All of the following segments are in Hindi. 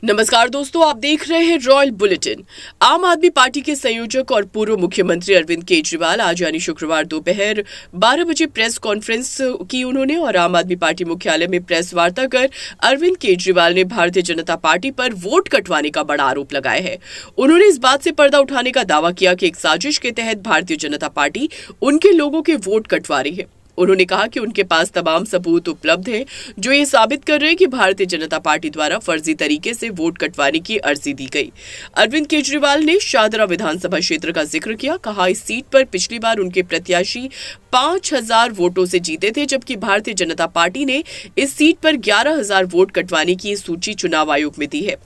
नमस्कार दोस्तों, आप देख रहे हैं रॉयल बुलेटिन। आम आदमी पार्टी के संयोजक और पूर्व मुख्यमंत्री अरविंद केजरीवाल आज यानी शुक्रवार दोपहर 12 बजे प्रेस कॉन्फ्रेंस की उन्होंने और आम आदमी पार्टी मुख्यालय में प्रेस वार्ता कर अरविंद केजरीवाल ने भारतीय जनता पार्टी पर वोट कटवाने का बड़ा आरोप लगाया है। उन्होंने इस बात से पर्दा उठाने का दावा किया कि एक साजिश के तहत भारतीय जनता पार्टी उनके लोगों के वोट कटवा रही है। उन्होंने कहा कि उनके पास तमाम सबूत उपलब्ध हैं जो ये साबित कर रहे हैं कि भारतीय जनता पार्टी द्वारा फर्जी तरीके से वोट कटवाने की अर्जी दी गई। अरविंद केजरीवाल ने शाहदरा विधानसभा क्षेत्र का जिक्र किया। कहा, इस सीट पर पिछली बार उनके प्रत्याशी 5000 वोटों से जीते थे, जबकि भारतीय जनता पार्टी ने इस सीट पर 11000 वोट कटवाने की सूची चुनाव आयोग में दी है।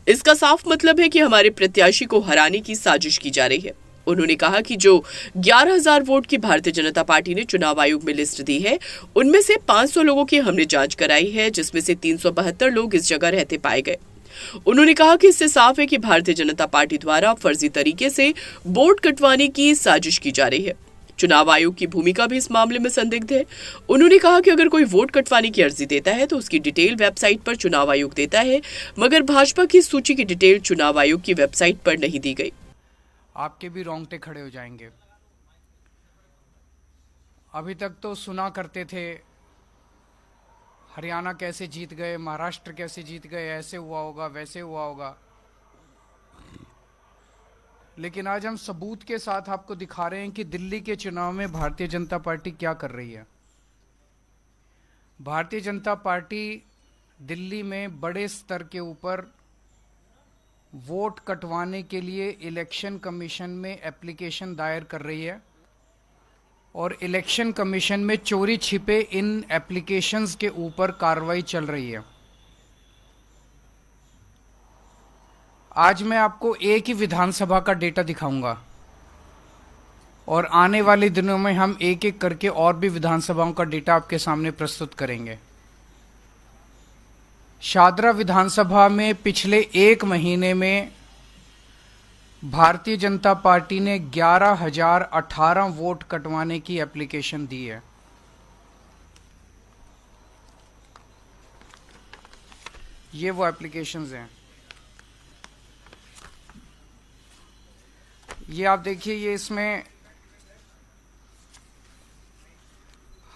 इसका साफ मतलब है कि हमारे प्रत्याशी को हराने की साजिश की जा रही है। उन्होंने कहा कि जो 11000 वोट की भारतीय जनता पार्टी ने चुनाव आयोग में लिस्ट दी है, उनमें से 500 लोगों की हमने जांच कराई है, जिसमें से 372 लोग इस जगह रहते पाए गए। उन्होंने कहा कि इससे साफ है कि भारतीय जनता पार्टी द्वारा फर्जी तरीके से वोट कटवाने की साजिश की जा रही है। चुनाव आयोग की भूमिका भी इस मामले में संदिग्ध है। उन्होंने कहा कि अगर कोई वोट कटवाने की अर्जी देता है तो उसकी डिटेल वेबसाइट पर चुनाव आयोग देता है, मगर भाजपा की सूची की डिटेल चुनाव आयोग की वेबसाइट पर नहीं दी गई। आपके भी रोंगटे खड़े हो जाएंगे। अभी तक तो सुना करते थे हरियाणा कैसे जीत गए, महाराष्ट्र कैसे जीत गए, ऐसे हुआ होगा, वैसे हुआ होगा। लेकिन आज हम सबूत के साथ आपको दिखा रहे हैं कि दिल्ली के चुनाव में भारतीय जनता पार्टी क्या कर रही है। भारतीय जनता पार्टी दिल्ली में बड़े स्तर के ऊपर वोट कटवाने के लिए इलेक्शन कमीशन में एप्लीकेशन दायर कर रही है और इलेक्शन कमीशन में चोरी छिपे इन एप्लीकेशंस के ऊपर कार्रवाई चल रही है। आज मैं आपको एक ही विधानसभा का डेटा दिखाऊंगा और आने वाले दिनों में हम एक एक करके और भी विधानसभाओं का डेटा आपके सामने प्रस्तुत करेंगे। शाहदरा विधानसभा में पिछले एक महीने में भारतीय जनता पार्टी ने 11018 वोट कटवाने की एप्लीकेशन दी है। ये वो एप्लीकेशंस हैं। ये आप देखिए, ये इसमें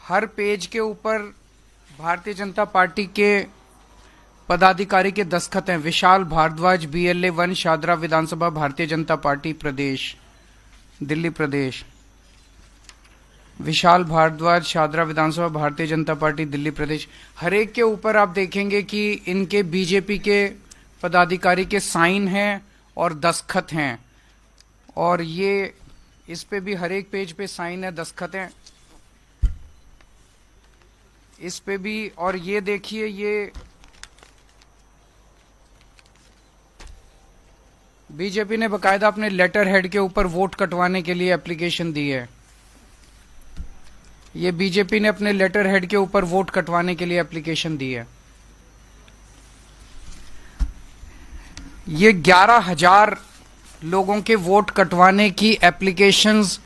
हर पेज के ऊपर भारतीय जनता पार्टी के पदाधिकारी के दस्तखत हैं। विशाल भारद्वाज, BLA 1, शाहदरा विधानसभा, भारतीय जनता पार्टी प्रदेश, दिल्ली प्रदेश। विशाल भारद्वाज, शाहदरा विधानसभा, भारतीय जनता पार्टी, दिल्ली प्रदेश। हर एक के ऊपर आप देखेंगे कि इनके बीजेपी के पदाधिकारी के साइन हैं और दस्तखत हैं। और ये इस पे भी हर एक पेज पे साइन है, दस्तखत हैं इस पे भी। और ये देखिए, ये बीजेपी ने बकायदा अपने लेटर हेड के ऊपर वोट कटवाने के लिए एप्लीकेशन दी है। ये बीजेपी ने अपने लेटर हेड के ऊपर वोट कटवाने के लिए एप्लीकेशन दी है। ये 11000 लोगों के वोट कटवाने की एप्लीकेशंस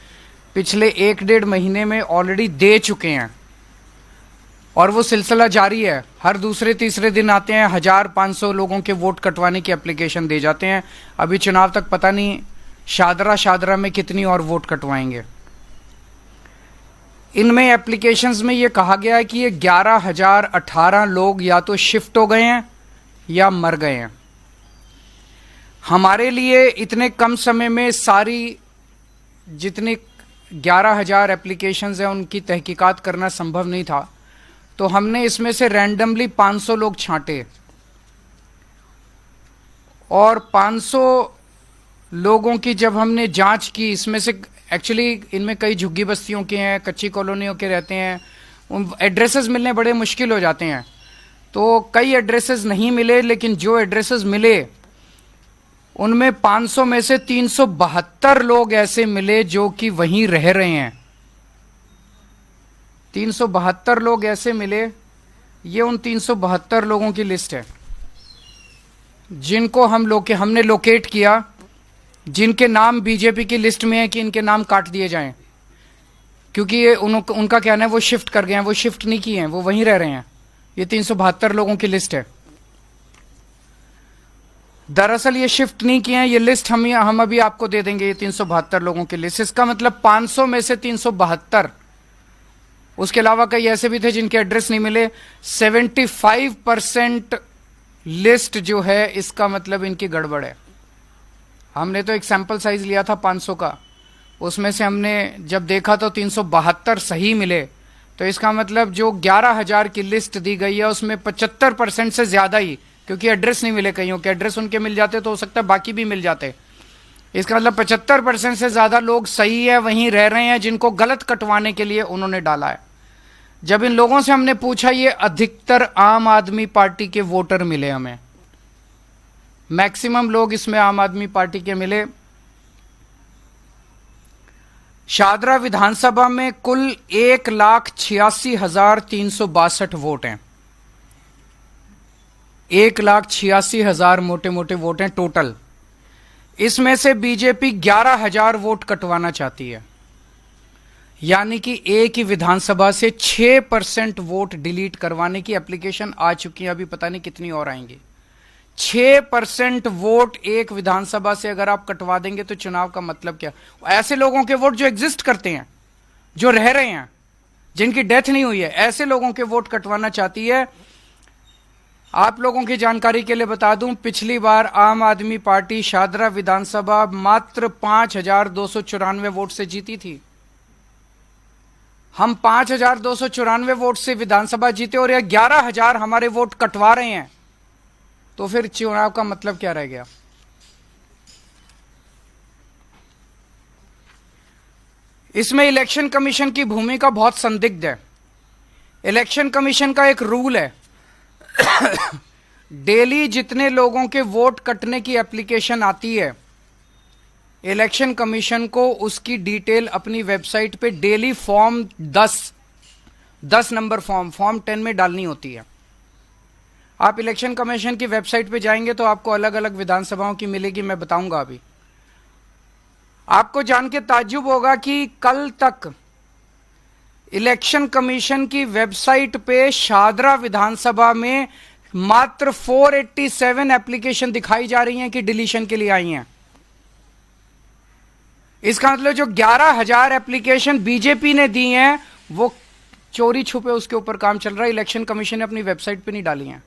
पिछले 1-1.5 महीने में ऑलरेडी दे चुके हैं और वो सिलसिला जारी है। हर दूसरे तीसरे दिन आते हैं, 1500 लोगों के वोट कटवाने की एप्लीकेशन दे जाते हैं। अभी चुनाव तक पता नहीं शाहदरा में कितनी और वोट कटवाएंगे। इनमें एप्लीकेशंस में ये कहा गया है कि ये 11018 लोग या तो शिफ्ट हो गए हैं या मर गए हैं। हमारे लिए इतने कम समय में सारी जितनी 11000 एप्लीकेशंस हैं उनकी तहकीकात करना संभव नहीं था, तो हमने इसमें से रैंडमली 500 लोग छांटे और 500 लोगों की जब हमने जांच की, इसमें से एक्चुअली इनमें कई झुग्गी बस्तियों के हैं, कच्ची कॉलोनियों के रहते हैं, उन एड्रेसेस मिलने बड़े मुश्किल हो जाते हैं। तो कई एड्रेसेस नहीं मिले, लेकिन जो एड्रेसेस मिले उनमें 500 में से 372 लोग ऐसे मिले जो कि वहीं रह रहे हैं। 372 लोग ऐसे मिले। ये उन 372 लोगों की लिस्ट है जिनको हमने लोकेट किया, जिनके नाम बीजेपी की लिस्ट में है कि इनके नाम काट दिए जाएं, क्योंकि ये उनका कहना है वो शिफ्ट कर गए हैं। वो शिफ्ट नहीं किए हैं, वो वहीं रह रहे हैं। ये 372 लोगों की लिस्ट है। दरअसल ये शिफ्ट नहीं किए हैं, ये लिस्ट हम अभी आपको दे देंगे, ये 372 लोगों की लिस्ट। इसका मतलब 500 में से 372, उसके अलावा कई ऐसे भी थे जिनके एड्रेस नहीं मिले। 75% लिस्ट जो है इसका मतलब इनकी गड़बड़ है। हमने तो एक सैंपल साइज लिया था 500 का, उसमें से हमने जब देखा तो 372 सही मिले। तो इसका मतलब जो 11,000 की लिस्ट दी गई है उसमें 75% से ज्यादा ही, क्योंकि एड्रेस नहीं मिले, कईयों के एड्रेस उनके मिल जाते तो हो सकता है बाकी भी मिल जाते। इसका मतलब 75% से ज्यादा लोग सही है वहीं रह रहे हैं जिनको गलत कटवाने के लिए उन्होंने डाला है। जब इन लोगों से हमने पूछा, ये अधिकतर आम आदमी पार्टी के वोटर मिले हमें, मैक्सिमम लोग इसमें आम आदमी पार्टी के मिले। शादरा विधानसभा में कुल 1,86,362 वोट हैं। 1,86,000 मोटे मोटे वोट हैं टोटल। इसमें से बीजेपी 11,000 वोट कटवाना चाहती है, यानी कि एक ही विधानसभा से 6% वोट डिलीट करवाने की एप्लीकेशन आ चुकी है। अभी पता नहीं कितनी और आएंगी। 6% वोट एक विधानसभा से अगर आप कटवा देंगे तो चुनाव का मतलब क्या? ऐसे लोगों के वोट जो एग्जिस्ट करते हैं, जो रह रहे हैं, जिनकी डेथ नहीं हुई है, ऐसे लोगों के वोट कटवाना चाहती है। आप लोगों की जानकारी के लिए बता दूं, पिछली बार आम आदमी पार्टी शादरा विधानसभा मात्र 5,294 वोट से जीती थी। हम 5,294 वोट से विधानसभा जीते और ये 11,000 हमारे वोट कटवा रहे हैं, तो फिर चुनाव का मतलब क्या रह गया? इसमें इलेक्शन कमीशन की भूमिका बहुत संदिग्ध है। इलेक्शन कमीशन का एक रूल है, डेली जितने लोगों के वोट कटने की एप्लीकेशन आती है, इलेक्शन कमीशन को उसकी डिटेल अपनी वेबसाइट पे डेली फॉर्म 10 नंबर फॉर्म 10 में डालनी होती है। आप इलेक्शन कमीशन की वेबसाइट पे जाएंगे तो आपको अलग अलग विधानसभाओं की मिलेगी, मैं बताऊंगा अभी। आपको जान के ताज्जुब होगा कि कल तक इलेक्शन कमीशन की वेबसाइट पे शादरा विधानसभा में मात्र 487 एप्लीकेशन दिखाई जा रही हैं कि डिलीशन के लिए आई हैं। इसका मतलब जो 11,000 एप्लीकेशन बीजेपी ने दी हैं वो चोरी छुपे उसके ऊपर काम चल रहा है, इलेक्शन कमीशन ने अपनी वेबसाइट पे नहीं डाली हैं।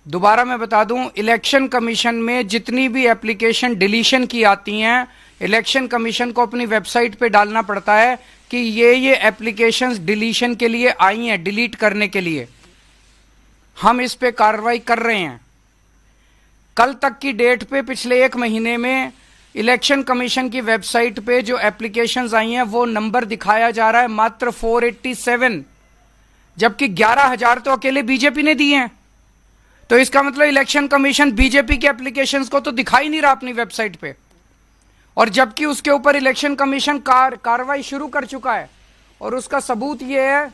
दोबारा मैं बता दूं, इलेक्शन कमीशन में जितनी भी एप्लीकेशन डिलीशन की आती हैं, इलेक्शन कमीशन को अपनी वेबसाइट पे डालना पड़ता है कि ये एप्लीकेशंस डिलीशन के लिए आई हैं, डिलीट करने के लिए हम इस पे कार्रवाई कर रहे हैं। कल तक की डेट पे पिछले 1 महीने में इलेक्शन कमीशन की वेबसाइट पे जो एप्लीकेशंस आई हैं वो नंबर दिखाया जा रहा है मात्र 487, जबकि 11,000 तो अकेले बीजेपी ने दिए हैं। तो इसका मतलब इलेक्शन कमीशन बीजेपी के एप्लीकेशंस को तो दिखाई नहीं रहा अपनी वेबसाइट पे, और जबकि उसके ऊपर इलेक्शन कमीशन कार्रवाई शुरू कर चुका है। और उसका सबूत यह है,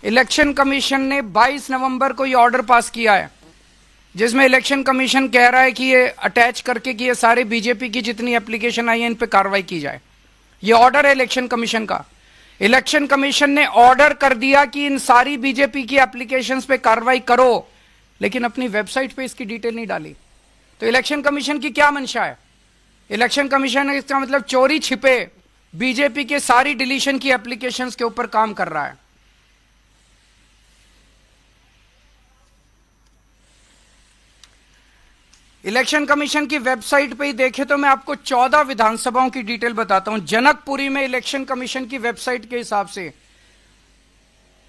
इलेक्शन कमीशन ने 22 नवंबर को यह ऑर्डर पास किया है जिसमें इलेक्शन कमीशन कह रहा है कि ये अटैच करके कि ये सारे बीजेपी की जितनी एप्लीकेशन आई है इन पे कार्रवाई की जाए। ये ऑर्डर है इलेक्शन कमीशन का। इलेक्शन कमीशन ने ऑर्डर कर दिया कि इन सारी बीजेपी की एप्लीकेशंस पे कार्रवाई करो, लेकिन अपनी वेबसाइट पे इसकी डिटेल नहीं डाली। तो इलेक्शन कमीशन की क्या मंशा है? इलेक्शन कमीशन इसका मतलब चोरी छिपे बीजेपी के सारी डिलीशन की एप्लीकेशंस के ऊपर काम कर रहा है। इलेक्शन कमीशन की वेबसाइट पे ही देखे तो मैं आपको 14 विधानसभाओं की डिटेल बताता हूं। जनकपुरी में इलेक्शन कमीशन की वेबसाइट के हिसाब से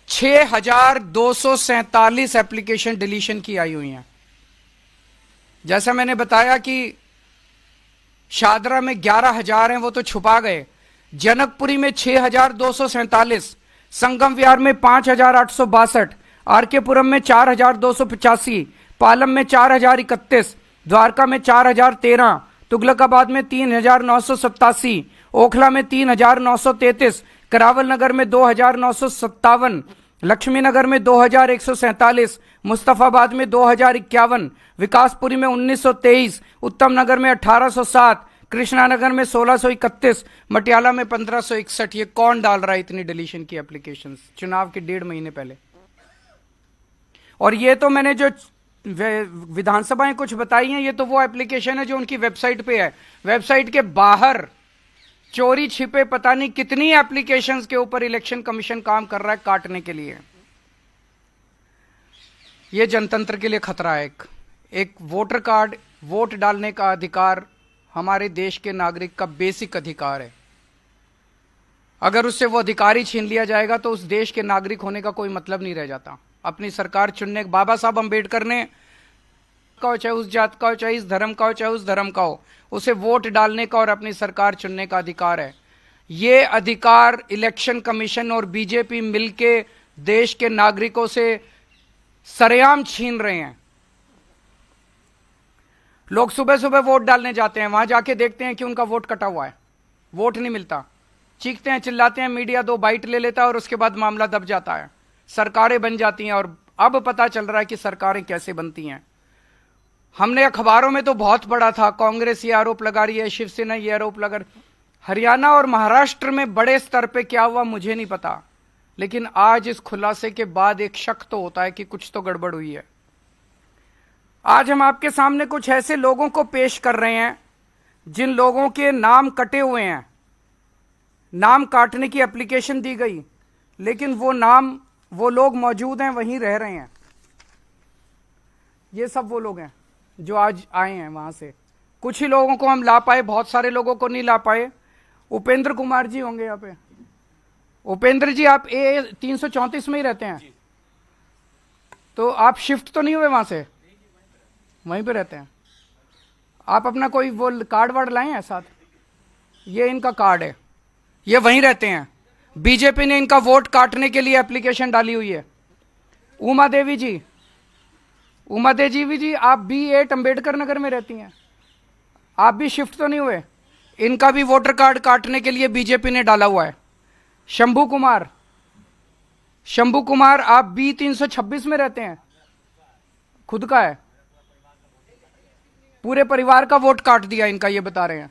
6,247 एप्लीकेशन डिलीशन की आई हुई हैं। जैसा मैंने बताया कि शादरा में 11,000 हैं, वो तो छुपा गए। जनकपुरी में 6,247, संगम विहार में 5,862, आरकेपुरम में 4,285, पालम में 4,031, द्वारका में 4,013, तुगलकाबाद में 3,987, ओखला में 3,933, करावल नगर में 2,957, लक्ष्मी नगर में 2,147, मुस्तफाबाद में 2,051, विकासपुरी में 1,923, उत्तम नगर में 1,807, कृष्णा नगर में 1,631, मटियाला में 1,561। ये कौन डाल रहा है इतनी डिलीशन की एप्लीकेशंस चुनाव के 1.5 महीने पहले? और ये तो मैंने जो विधानसभाएं कुछ बताई हैं, ये तो वो एप्लीकेशन है जो उनकी वेबसाइट पे है। वेबसाइट के बाहर चोरी छिपे पता नहीं कितनी एप्लीकेशंस के ऊपर इलेक्शन कमीशन काम कर रहा है काटने के लिए। ये जनतंत्र के लिए खतरा है। एक वोटर कार्ड, वोट डालने का अधिकार हमारे देश के नागरिक का बेसिक अधिकार है। अगर उससे वो अधिकार ही छीन लिया जाएगा तो उस देश के नागरिक होने का कोई मतलब नहीं रह जाता। अपनी सरकार चुनने, बाबा साहब अंबेडकर ने का हो, चाहे उस जात का हो, चाहे इस धर्म का हो, चाहे उस धर्म का हो, उसे वोट डालने का और अपनी सरकार चुनने का अधिकार है। ये अधिकार इलेक्शन कमीशन और बीजेपी मिलके देश के नागरिकों से सरेआम छीन रहे हैं। लोग सुबह सुबह वोट डालने जाते हैं, वहां जाके देखते हैं कि उनका वोट कटा हुआ है, वोट नहीं मिलता, चीखते हैं, चिल्लाते हैं, मीडिया 2 बाइट ले लेता है और उसके बाद मामला दब जाता है, सरकारें बन जाती हैं। और अब पता चल रहा है कि सरकारें कैसे बनती हैं। हमने अखबारों में तो बहुत पढ़ा था, कांग्रेस ये आरोप लगा रही है, शिवसेना ये आरोप लगा रही है। हरियाणा और महाराष्ट्र में बड़े स्तर पे क्या हुआ मुझे नहीं पता, लेकिन आज इस खुलासे के बाद एक शक तो होता है कि कुछ तो गड़बड़ हुई है। आज हम आपके सामने कुछ ऐसे लोगों को पेश कर रहे हैं जिन लोगों के नाम कटे हुए हैं, नाम काटने की एप्लीकेशन दी गई, लेकिन वो लोग मौजूद हैं, वहीं रह रहे हैं। ये सब वो लोग हैं जो आज आए हैं वहां से। कुछ ही लोगों को हम ला पाए, बहुत सारे लोगों को नहीं ला पाए। उपेंद्र कुमार जी होंगे यहाँ पे। उपेंद्र जी, आप ए 334 में ही रहते हैं, तो आप शिफ्ट तो नहीं हुए वहां से? वहीं पे रहते हैं आप? अपना कोई वो कार्ड वार्ड लाए हैं साथ? ये इनका कार्ड है, ये वहीं रहते हैं। बीजेपी ने इनका वोट काटने के लिए एप्लीकेशन डाली हुई है। उमा देवी जी, आप भी 8 अंबेडकर नगर में रहती हैं, आप भी शिफ्ट तो नहीं हुए? इनका भी वोटर कार्ड काटने के लिए बीजेपी ने डाला हुआ है। शंभू कुमार, आप बी 326 में रहते हैं, खुद का है, पूरे परिवार का वोट काट दिया इनका, ये बता रहे हैं।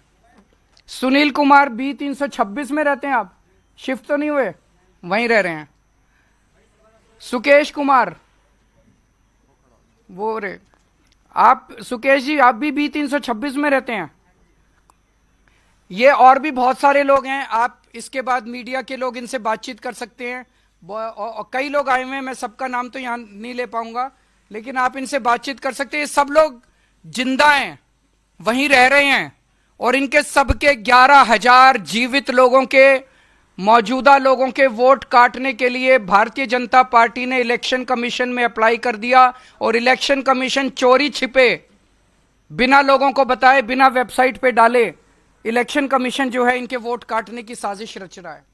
सुनील कुमार, बी 326 में रहते हैं आप, शिफ्ट तो नहीं हुए, वहीं रह रहे हैं। सुकेश कुमार, सुकेश जी, आप भी बी 326 में रहते हैं। ये और भी बहुत सारे लोग हैं, आप इसके बाद मीडिया के लोग इनसे बातचीत कर सकते हैं। कई लोग आए हुए हैं, मैं सबका नाम तो यहां नहीं ले पाऊंगा, लेकिन आप इनसे बातचीत कर सकते हैं। ये सब लोग जिंदा हैं, वहीं रह रहे हैं, और इनके सबके 11,000 जीवित लोगों के, मौजूदा लोगों के वोट काटने के लिए भारतीय जनता पार्टी ने इलेक्शन कमीशन में अप्लाई कर दिया। और इलेक्शन कमीशन चोरी छिपे, बिना लोगों को बताए, बिना वेबसाइट पे डाले, इलेक्शन कमीशन जो है इनके वोट काटने की साजिश रच रहा है।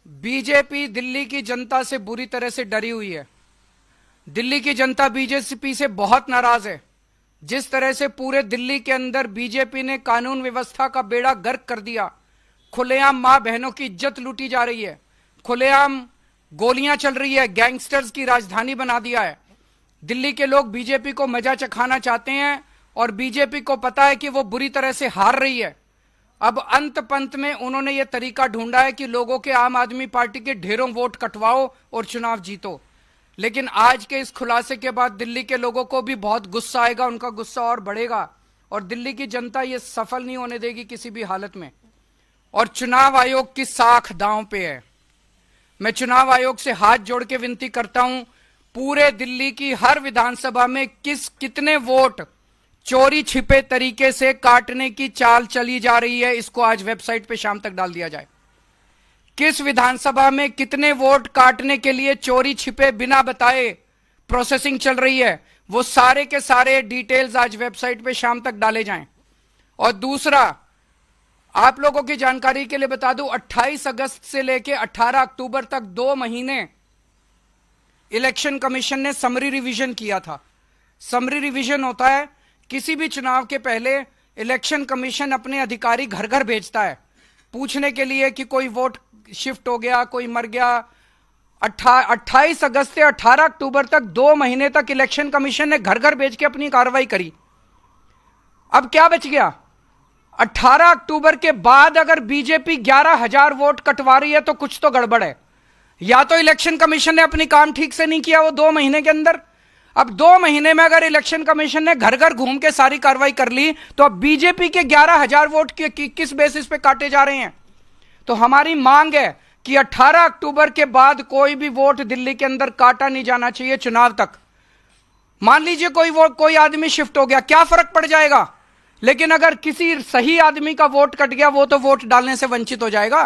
बीजेपी दिल्ली की जनता से बुरी तरह से डरी हुई है। दिल्ली की जनता बीजेपी से बहुत नाराज है। जिस तरह से पूरे दिल्ली के अंदर बीजेपी ने कानून व्यवस्था का बेड़ा गर्क कर दिया, खुलेआम मां बहनों की इज्जत लूटी जा रही है, खुलेआम गोलियां चल रही है, गैंगस्टर्स की राजधानी बना दिया है। दिल्ली के लोग बीजेपी को मजा चखाना चाहते हैं और बीजेपी को पता है कि वो बुरी तरह से हार रही है। अब अंत पंत में उन्होंने ये तरीका ढूंढा है कि लोगों के, आम आदमी पार्टी के ढेरों वोट कटवाओ और चुनाव जीतो। लेकिन आज के इस खुलासे के बाद दिल्ली के लोगों को भी बहुत गुस्सा आएगा, उनका गुस्सा और बढ़ेगा, और दिल्ली की जनता ये सफल नहीं होने देगी किसी भी हालत में। और चुनाव आयोग की साख दांव पे है। मैं चुनाव आयोग से हाथ जोड़ के विनती करता हूं, पूरे दिल्ली की हर विधानसभा में कितने वोट चोरी छिपे तरीके से काटने की चाल चली जा रही है, इसको आज वेबसाइट पे शाम तक डाल दिया जाए। किस विधानसभा में कितने वोट काटने के लिए चोरी छिपे बिना बताए प्रोसेसिंग चल रही है, वो सारे के सारे डिटेल्स आज वेबसाइट पे शाम तक डाले जाएं। और दूसरा, आप लोगों की जानकारी के लिए बता दूं, 28 अगस्त से लेकर 18 अक्टूबर तक 2 महीने इलेक्शन कमीशन ने समरी रिवीजन किया था। समरी रिवीजन होता है, किसी भी चुनाव के पहले इलेक्शन कमीशन अपने अधिकारी घर घर भेजता है पूछने के लिए कि कोई वोट शिफ्ट हो गया, कोई मर गया। 28 अगस्त से 18 अक्टूबर तक 2 महीने तक इलेक्शन कमीशन ने घर घर भेज के अपनी कार्रवाई करी। अब क्या बच गया? 18 अक्टूबर के बाद अगर बीजेपी 11,000 वोट कटवा रही है तो कुछ तो गड़बड़ है। या तो इलेक्शन कमीशन ने अपनी काम ठीक से नहीं किया वो 2 महीने के अंदर। अब 2 महीने में अगर इलेक्शन कमीशन ने घर घर घूम के सारी कार्रवाई कर ली तो अब बीजेपी के 11,000 वोट किस बेसिस पे काटे जा रहे हैं। तो हमारी मांग है कि 18 अक्टूबर के बाद कोई भी वोट दिल्ली के अंदर काटा नहीं जाना चाहिए चुनाव तक। मान लीजिए कोई आदमी शिफ्ट हो गया, क्या फर्क पड़ जाएगा, लेकिन अगर किसी सही आदमी का वोट कट गया वो तो वोट डालने से वंचित हो जाएगा।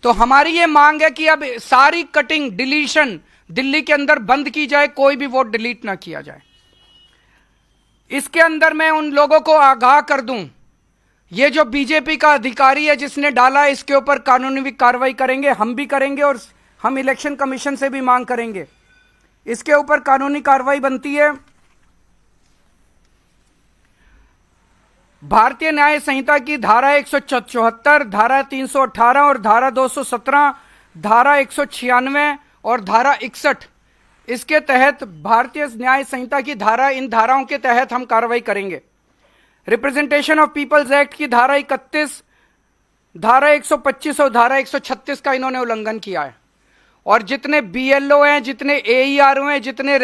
तो हमारी ये मांग है कि अब सारी कटिंग डिलीशन दिल्ली के अंदर बंद की जाए, कोई भी वोट डिलीट ना किया जाए। इसके अंदर मैं उन लोगों को आगाह कर दूं, ये जो बीजेपी का अधिकारी है जिसने डाला है, इसके ऊपर कानूनी कार्रवाई करेंगे, हम भी करेंगे और हम इलेक्शन कमीशन से भी मांग करेंगे। इसके ऊपर कानूनी कार्रवाई बनती है। भारतीय न्याय संहिता की धारा 174, धारा 318 और धारा 217, धारा 196 और धारा 61, इसके तहत भारतीय न्याय संहिता की इन धाराओं के तहत हम कार्रवाई करेंगे। रिप्रेजेंटेशन ऑफ पीपल्स एक्ट की धारा 31, धारा 125 और धारा 136 का इन्होंने उल्लंघन किया है। और जितने बीएलओ हैं, जितने एईआर हैं, जितने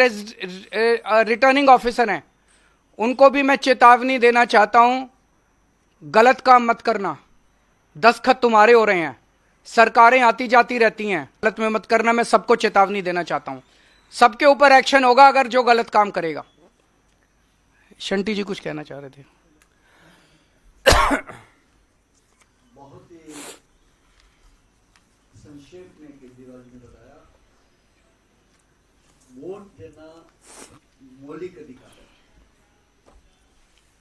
रिटर्निंग ऑफिसर हैं, उनको भी मैं चेतावनी देना चाहता हूं, गलत काम मत करना। दस्तखत तुम्हारे हो रहे हैं, सरकारें आती जाती रहती हैं, गलत में मत करना। मैं सबको चेतावनी देना चाहता हूं, सबके ऊपर एक्शन होगा अगर जो गलत काम करेगा। शंटी जी कुछ कहना चाह रहे थे। बहुत ही संक्षेप में केजरीवाल जी ने बताया, वोट देना मौलिक अधिकार है,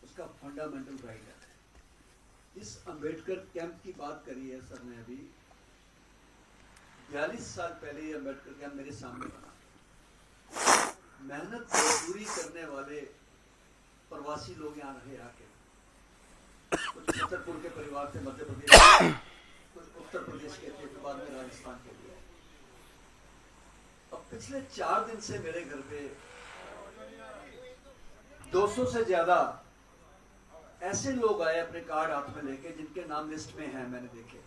उसका फंडामेंटल राइट है। इस अंबेडकर कैंप की बात करी है सर ने अभी, 42 साल पहले ये अंबेडकर कैंप मेरे सामने बना। मेहनत मजदूरी करने वाले प्रवासी लोग यहाँ रहे आके, कुछ छतरपुर के परिवार थे, मध्य प्रदेश के, कुछ उत्तर प्रदेश के थे, बाद में राजस्थान के लिए। अब पिछले 4 दिन से मेरे घर पे 200 से ज्यादा ऐसे लोग आए अपने कार्ड हाथ में लेके जिनके नाम लिस्ट में हैं, मैंने देखे।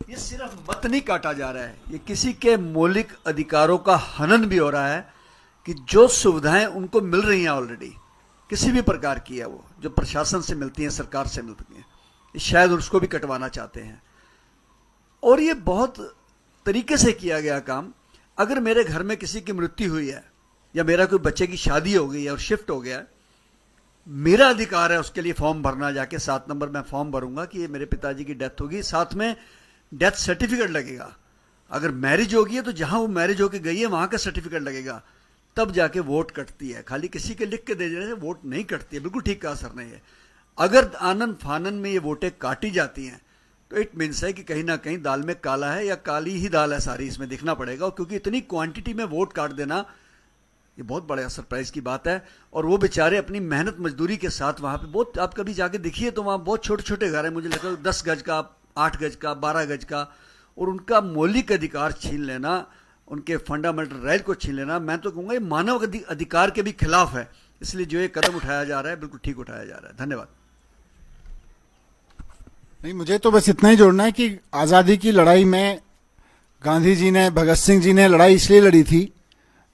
ये सिर्फ मत नहीं काटा जा रहा है, ये किसी के मौलिक अधिकारों का हनन भी हो रहा है कि जो सुविधाएं उनको मिल रही हैं ऑलरेडी, किसी भी प्रकार की है, वो जो प्रशासन से मिलती हैं, सरकार से मिलती हैं, शायद उसको भी कटवाना चाहते हैं। और ये बहुत तरीके से किया गया काम। अगर मेरे घर में किसी की मृत्यु हुई है या मेरा कोई बच्चे की शादी हो गई है और शिफ्ट हो गया, मेरा अधिकार है उसके लिए फॉर्म भरना, जाके 7 नंबर में फॉर्म भरूंगा कि ये मेरे पिताजी की डेथ होगी, साथ में डेथ सर्टिफिकेट लगेगा। अगर मैरिज होगी है तो जहां वो मैरिज होके गई है वहां का सर्टिफिकेट लगेगा, तब जाके वोट कटती है। खाली किसी के लिख के दे देने से वोट नहीं कटती है। बिल्कुल ठीक कहा सर ने। ये अगर आनन फानन में ये वोटें काटी जाती हैं तो इट मीन्स है कि कहीं ना कहीं दाल में काला है या काली ही दाल है सारी, इसमें दिखना पड़ेगा। क्योंकि इतनी क्वांटिटी में वोट काट देना ये बहुत बड़ा सरप्राइज की बात है। और वो बेचारे अपनी मेहनत मजदूरी के साथ वहां पे बहुत, आप कभी जाके देखिए तो वहां बहुत छोटे छोटे घर है, मुझे लगता है 10 गज का, 8 गज का, 12 गज का, और उनका मौलिक अधिकार छीन लेना, उनके फंडामेंटल राइट को छीन लेना, मैं तो कहूंगा ये मानव अधिकार के भी खिलाफ है। इसलिए जो ये कदम उठाया जा रहा है बिल्कुल ठीक उठाया जा रहा है। धन्यवाद। नहीं, मुझे तो बस इतना ही जोड़ना है कि आज़ादी की लड़ाई में गांधी जी ने, भगत सिंह जी ने लड़ाई इसलिए लड़ी थी,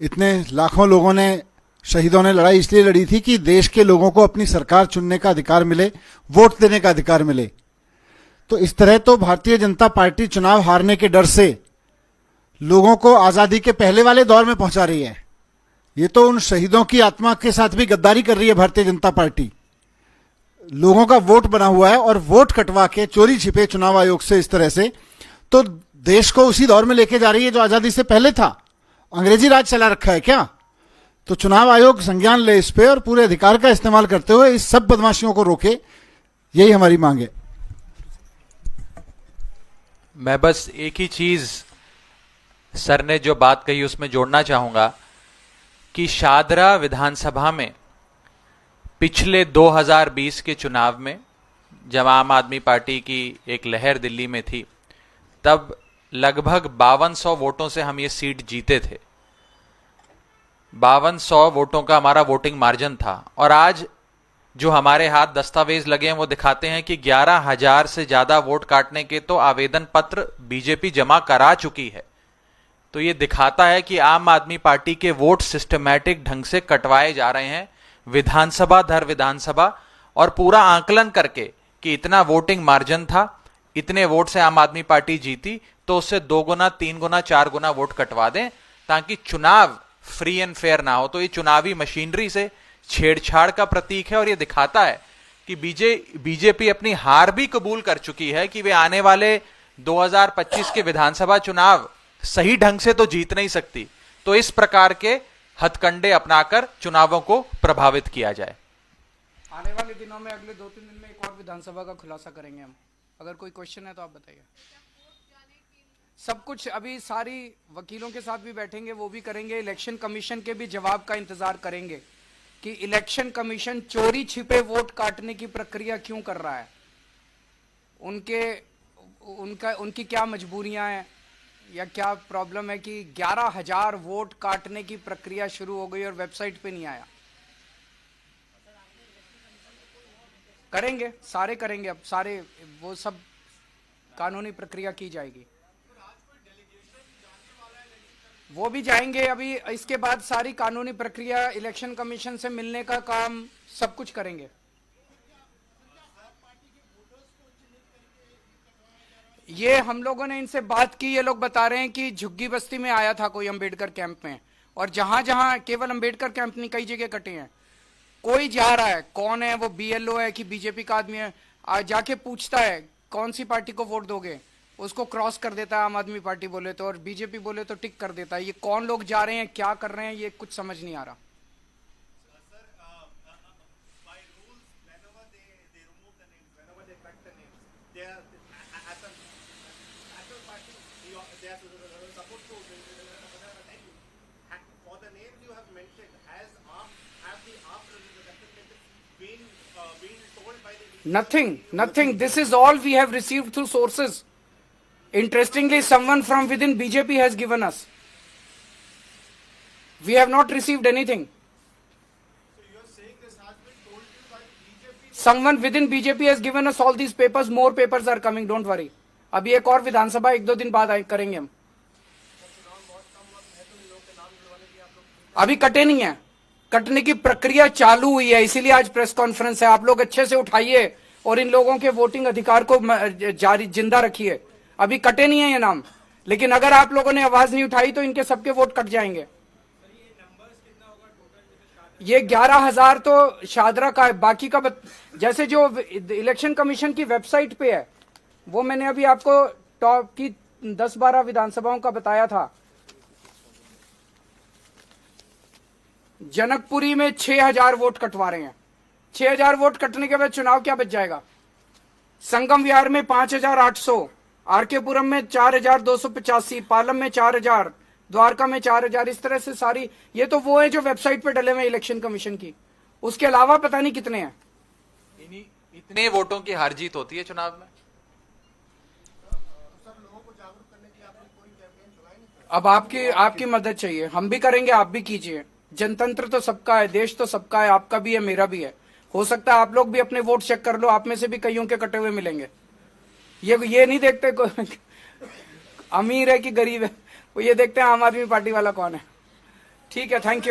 इतने लाखों लोगों ने, शहीदों ने लड़ाई इसलिए लड़ी थी कि देश के लोगों को अपनी सरकार चुनने का अधिकार मिले, वोट देने का अधिकार मिले। तो इस तरह तो भारतीय जनता पार्टी चुनाव हारने के डर से लोगों को आज़ादी के पहले वाले दौर में पहुंचा रही है। ये तो उन शहीदों की आत्मा के साथ भी गद्दारी कर रही है भारतीय जनता पार्टी। लोगों का वोट बना हुआ है और वोट कटवा के चोरी छिपे चुनाव आयोग से इस तरह से तो देश को उसी दौर में लेके जा रही है जो आज़ादी से पहले था। अंग्रेजी राज चला रखा है क्या? तो चुनाव आयोग संज्ञान ले इस पे और पूरे अधिकार का इस्तेमाल करते हुए इस सब बदमाशियों को रोके, यही हमारी मांग है। मैं बस एक ही चीज सर ने जो बात कही उसमें जोड़ना चाहूंगा कि शादरा विधानसभा में पिछले 2020 के चुनाव में जब आम आदमी पार्टी की एक लहर दिल्ली में थी, तब लगभग 5200 वोटों से हम ये सीट जीते थे। 5200 वोटों का हमारा वोटिंग मार्जिन था। और आज जो हमारे हाथ दस्तावेज लगे हैं वो दिखाते हैं कि 11,000 से ज्यादा वोट काटने के तो आवेदन पत्र बीजेपी जमा करा चुकी है। तो ये दिखाता है कि आम आदमी पार्टी के वोट सिस्टमैटिक ढंग से कटवाए जा रहे हैं विधानसभा दर विधानसभा, और पूरा आकलन करके कि इतना वोटिंग मार्जिन था, इतने वोट से आम आदमी पार्टी जीती, तो उससे 2 गुना 3 गुना 4 गुना वोट कटवा दें ताकि चुनाव फ्री एंड फेयर ना हो। तो ये चुनावी मशीनरी से छेड़छाड़ का प्रतीक है और ये दिखाता है कि बीजेपी अपनी हार भी कबूल कर चुकी है कि वे आने वाले 2025 के विधानसभा चुनाव सही ढंग से तो जीत नहीं सकती, तो इस प्रकार के हथकंडे अपनाकर चुनावों को प्रभावित किया जाए। आने वाले दिनों में अगले 2-3 दिन में एक और विधानसभा का खुलासा करेंगे हम। अगर कोई क्वेश्चन है तो आप बताइए। सब कुछ अभी सारी वकीलों के साथ भी बैठेंगे, वो भी करेंगे। इलेक्शन कमीशन के भी जवाब का इंतजार करेंगे कि इलेक्शन कमीशन चोरी छिपे वोट काटने की प्रक्रिया क्यों कर रहा है, उनकी क्या मजबूरियां हैं या क्या प्रॉब्लम है कि 11,000 वोट काटने की प्रक्रिया शुरू हो गई और वेबसाइट पे नहीं आया। करेंगे, सारे करेंगे, अब सारे वो सब कानूनी प्रक्रिया की जाएगी, वो भी जाएंगे। अभी इसके बाद सारी कानूनी प्रक्रिया, इलेक्शन कमीशन से मिलने का काम, सब कुछ करेंगे। ये हम लोगों ने इनसे बात की, ये लोग बता रहे हैं कि झुग्गी बस्ती में आया था कोई अंबेडकर कैंप में, और जहां जहां, केवल अंबेडकर कैंप नहीं, कई जगह कटे हैं। कोई जा रहा है, कौन है वो, बीएलओ है कि बीजेपी का आदमी है, आज जाके पूछता है कौन सी पार्टी को वोट दोगे, उसको क्रॉस कर देता है आम आदमी पार्टी बोले तो, और बीजेपी बोले तो टिक कर देता है। ये कौन लोग जा रहे हैं, क्या कर रहे हैं, ये कुछ समझ नहीं आ रहा। Nothing. This is all we have received through sources. Interestingly, someone from within BJP has given us. We have not received anything. So you are saying this has been told to you by BJP? Someone within BJP has given us all these papers. More papers are coming. Don't worry. अभी एक और विधानसभा 1-2 दिन बाद करेंगे हम। अभी कटे नहीं है, कटने की प्रक्रिया चालू हुई है, इसीलिए आज प्रेस कॉन्फ्रेंस है। आप लोग अच्छे से उठाइए और इन लोगों के वोटिंग अधिकार को जारी जिंदा रखिए। अभी कटे नहीं है ये नाम, लेकिन अगर आप लोगों ने आवाज नहीं उठाई तो इनके सबके वोट कट जाएंगे। ये 11,000 तो शादरा का है, बाकी का जैसे जो इलेक्शन कमीशन की वेबसाइट पे है वो मैंने अभी आपको टॉप की 10-12 विधानसभाओं का बताया था। जनकपुरी में 6,000 वोट कटवा रहे हैं। 6,000 वोट कटने के बाद चुनाव क्या बच जाएगा? संगम विहार में 5,800, आरकेपुरम में 4,285, पालम में 4,000, द्वारका में 4,000। इस तरह से सारी, ये तो वो है जो वेबसाइट पे डले हुए इलेक्शन कमीशन की, उसके अलावा पता नहीं कितने हैं। इतने वोटों की हार जीत होती है चुनाव में। अब आपकी मदद चाहिए, हम भी करेंगे, आप भी कीजिए। जनतंत्र तो सबका है, देश तो सबका है, आपका भी है, मेरा भी है। हो सकता है आप लोग भी अपने वोट चेक कर लो, आप में से भी कईयों के कटे हुए मिलेंगे। ये नहीं देखते अमीर है कि गरीब है, वो ये देखते हैं आम आदमी पार्टी वाला कौन है। ठीक है, थैंक यू।